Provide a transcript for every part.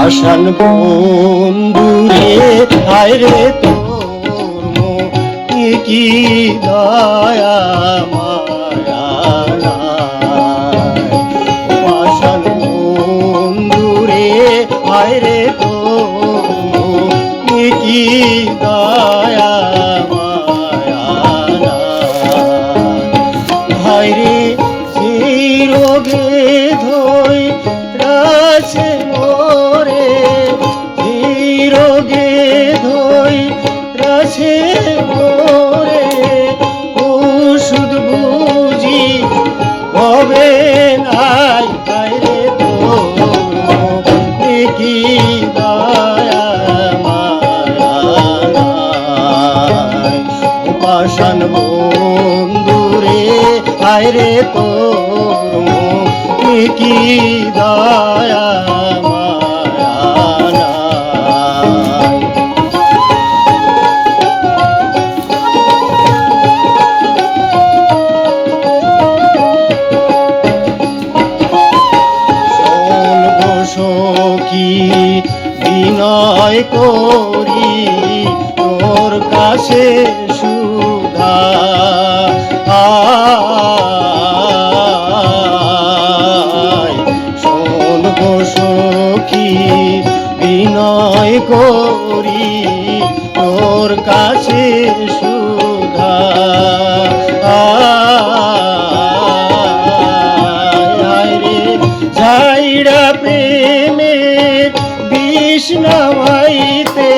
পাষাণ বন্ধুরে হায় রে তোর মনে কি দয়া মায়া নাই। পাষাণ বন্ধুরে হায় রে তোর মনে কি দয়া মায়া নাই। হায় রে যে রোগে ধই রাছে মোরে, যে রোগে ধই রাছে মোরে, ওষুধ বুঝি হবে নাই। হায় রে তোর কি দয়া মায়া নাই। পাষাণ বন্ধুরে হায় রে তোর কি দয়া মায়া নাই। শোন গো সখী বিনয় করি তোর কাছে সুধা, শোন গো সখী বিনয় করি তোর কাছে সুধা। রে ঝাইড়া প্রেমের বিষ নামাইতে,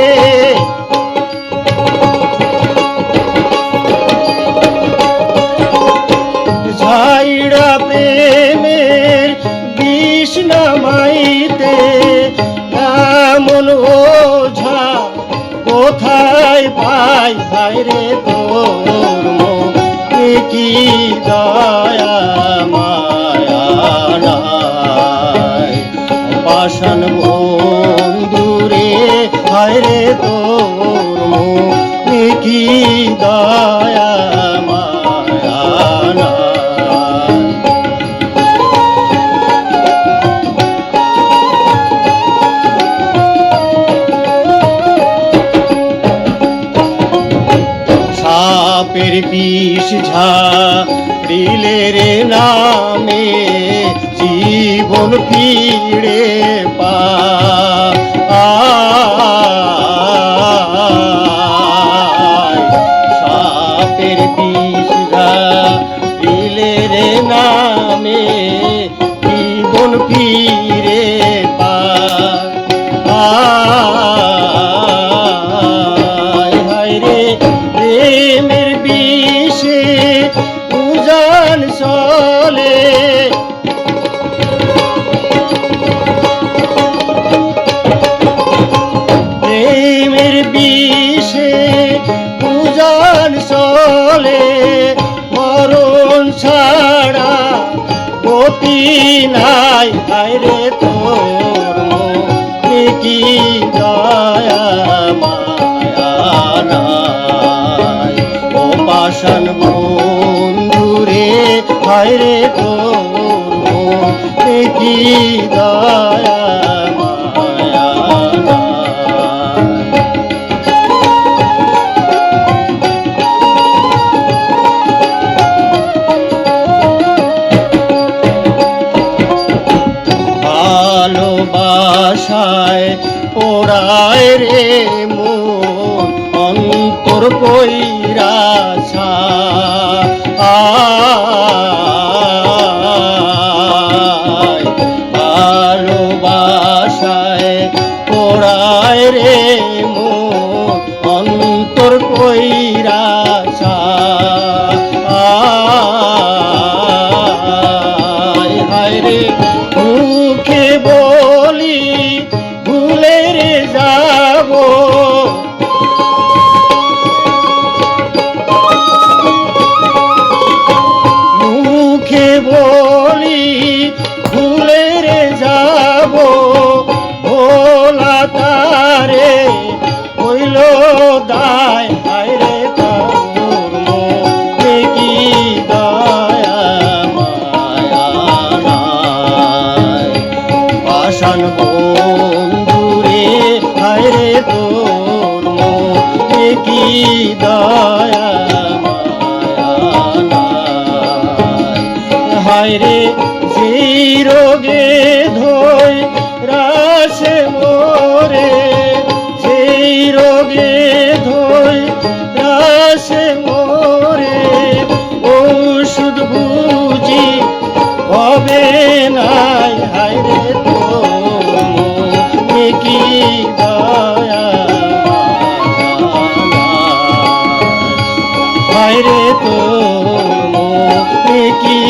ঝাইড়া প্রেমের বিষ নামাইতে, এমন ওঝা কোথায় পাই। হায় রে তোর মনে কি দয়া মায়া নাই। পাষাণ বন্ধুরে হায় রে তোর মনে কি দয়া মায়া নাই। সাপের বিষ ঝাড়িলে রে নামে জীবন ফিরে পায়। সাপের বিষ ঝাড়িলে রে নামে জীবন ফিরে পায়। হায় রে প্রেমের বিষে উজান চলে, প্রেমের বিষে উজান চলে, মরণ ছাড়া গতি নাই। হায় রে তোর মনে কি দয়া মায়া নাই। ও পাষাণ বন্ধুরে হায় রে তোর মনে কি দয়া মায়া নাই। ভালোবাসায় পোড়ায় রে মন অন্তর কইরাছা, ভালোবাসায় পোড়ায় রে মন অন্তর কইরাছা। হায় রে মুখে বলি ভুলে রে যাব, মুখে বলি ভুলে রে যাব, ভোলা তারে হইল দায়। হায় রে তোর মনে কি দয়া মায়া নাই। পাষাণ বন্ধু দয়া মায়া নাই। হায় রে যেই রোগে ধই রাসে মোরে, যেই রোগে ধই রাসে মোরে, ওষুধ বুঝি হবে নাই। হায় রে তুমি কি দয়া মায়া নাই। হায় রে তুমি কি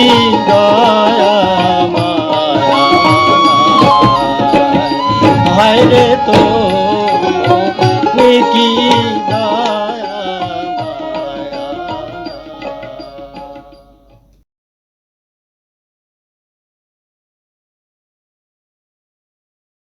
দয়া মায়া নাই। হায় রে তুমি কি দয়া